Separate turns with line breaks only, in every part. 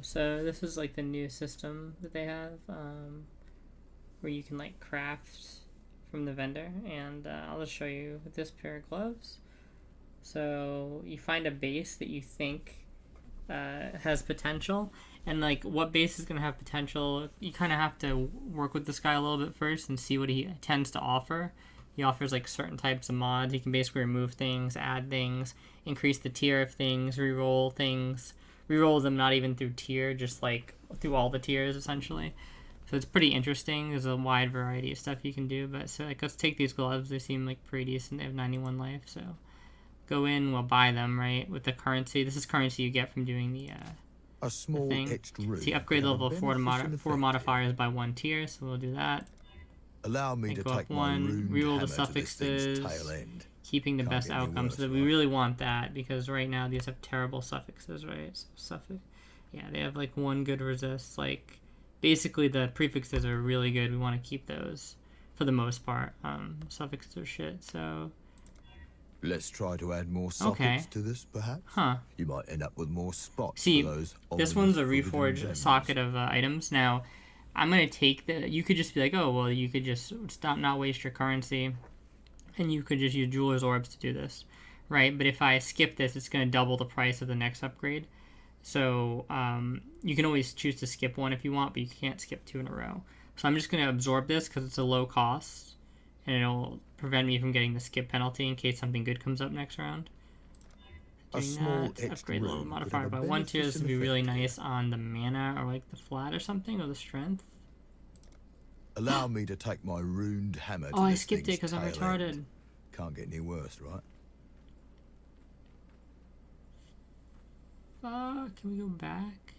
So this is like the new system that they have, where you can like craft from the vendor, and I'll just show you with this pair of gloves. So you find a base that you think has potential, and like what base is going to have potential, you kind of have to work with this guy a little bit first and see what he tends to offer. He offers like certain types of mods. He can basically remove things, add things, increase the tier of things, reroll things, reroll them not even through tier, just like through all the tiers essentially. So it's pretty interesting. There's a wide variety of stuff you can do. But so like, let's take these gloves. They seem like pretty decent. They have 91 life. So go in, we'll buy them, right, with the currency. This is currency you get from doing
A small
thing.
etched rune.
So you upgrade level 4 modifiers by 1 tier. So we'll do that.
Allow me
And
to
go up
take my
1,
ruined
reroll
hammer
the
to this thing's tail
suffixes,
end.
keeping the
Can't
best
get any
outcome.
worse,
So that we
right?
really want that, because right now these have terrible suffixes, right? So suffix, yeah, they have like 1 good resist. Like basically the prefixes are really good. We want to keep those for the most part. Suffixes are shit. So
Let's try to add more sockets to this, perhaps.
Huh.
You might end up with more spots
See,
for those.
this one's a
ominous forbidden
reforged
gems.
socket of items. Now, I'm gonna take the. You could just be like, oh well, you could just not waste your currency, and you could just use jeweler's orbs to do this, right? But if I skip this, it's gonna double the price of the next upgrade. So you can always choose to skip one if you want, but you can't skip 2 in a row. So I'm just gonna absorb this because it's a low cost, and it'll prevent me from getting the skip penalty in case something good comes up next round.
A
Doing
small
that,
etched
upgrade level
rune could
modifier
have
by
a
1 tier. This would be
beneficial
really
effect
nice on the mana or like the flat or something, or the strength.
Allow me to take my ruined hammer to
Oh, I
this
skipped it
thing's
because I'm
tail
retarded.
end. Can't get any worse, right?
Can we go back?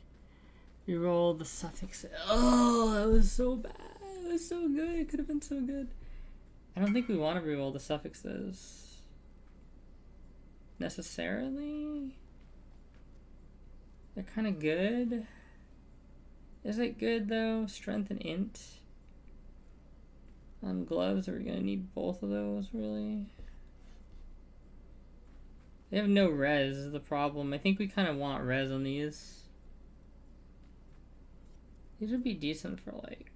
Reroll the suffix. Oh, that was so bad. It was so good. It could have been so good. I don't think we want to reroll the suffixes necessarily. They're kind of good. Is it good though? Strength and int. On gloves, are we gonna need both of those really? They have no res is the problem. I think we kind of want res on these. These would be decent for like...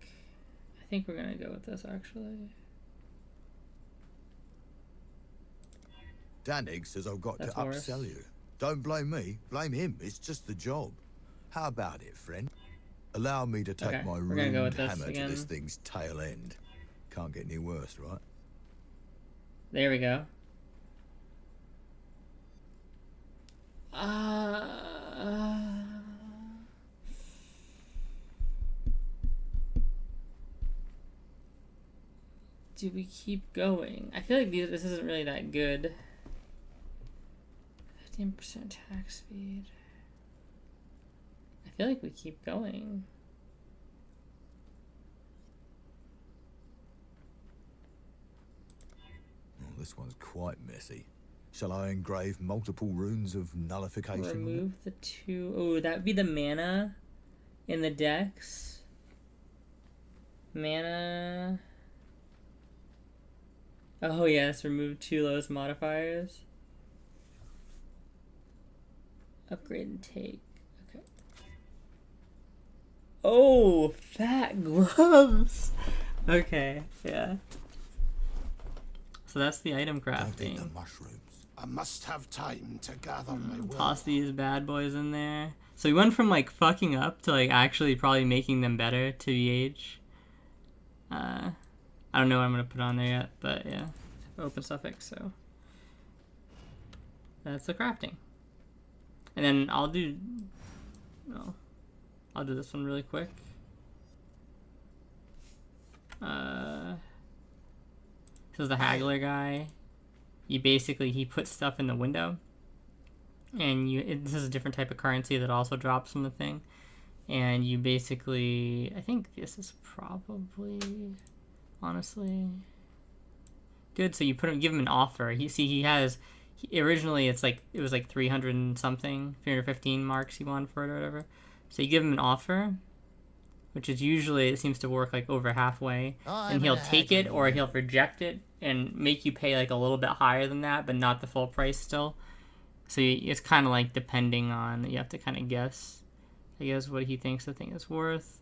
I think we're gonna go with this actually.
Danig says I've got
That's
to
worse.
upsell you. Don't blame me, blame him. It's just the job. How about it, friend? Allow me to take
Okay,
my
we're gonna go
ruined
with this
hammer
again.
to this thing's tail end. Can't get any worse, right?
There we go. Do we keep going? I feel like this isn't really that good. 15% attack speed. I feel like we keep going.
Oh, this one's quite messy. Shall I engrave multiple runes of nullification?
Remove the 2. Oh, that would be the mana in the decks. Mana. Oh yes, remove 2 lowest modifiers. Upgrade and take. Okay. Oh, fat gloves. Okay, yeah. So that's the item
Don't eat the
crafting.
mushrooms.
I must have time to gather my will.
Toss these bad boys in there. So we went from like fucking up to like actually probably making them better to VH. I don't know what I'm gonna put on there yet, but yeah, open suffix. So that's the crafting, and then I'll do this one really quick. This is the haggler guy. You basically, he puts stuff in the window, and this is a different type of currency that also drops from the thing, and you basically, I think this is probably honestly good. So you give him an offer. Originally it was like 300 and something, 315 marks he wanted for it or whatever. So you give him an offer, which is usually, it seems to work like over halfway, and he'll take it or he'll reject it and make you pay like a little bit higher than that, but not the full price still. So it's kind of like depending on, you have to kind of guess I guess what he thinks the thing is worth.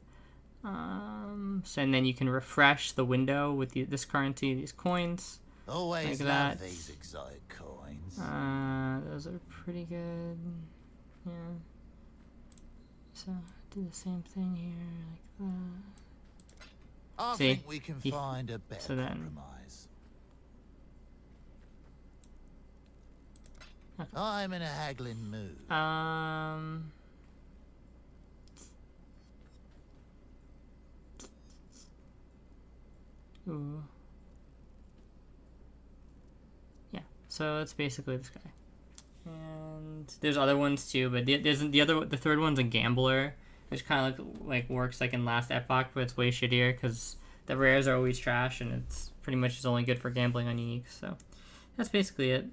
So, and then you can refresh the window with this currency, these coins.
Always
like
love
that.
these exotic coins.
Those are pretty good. Yeah. So do the same thing here, like that.
I
See,
think we can find a better
so then-
compromise.
Okay.
I'm in a haggling mood.
Ooh. Yeah. So that's basically this guy. And there's other ones too, but the third one's a gambler, which kind of like works like in Last Epoch, but it's way shittier because the rares are always trash and it's pretty much just only good for gambling on uniques. So that's basically it.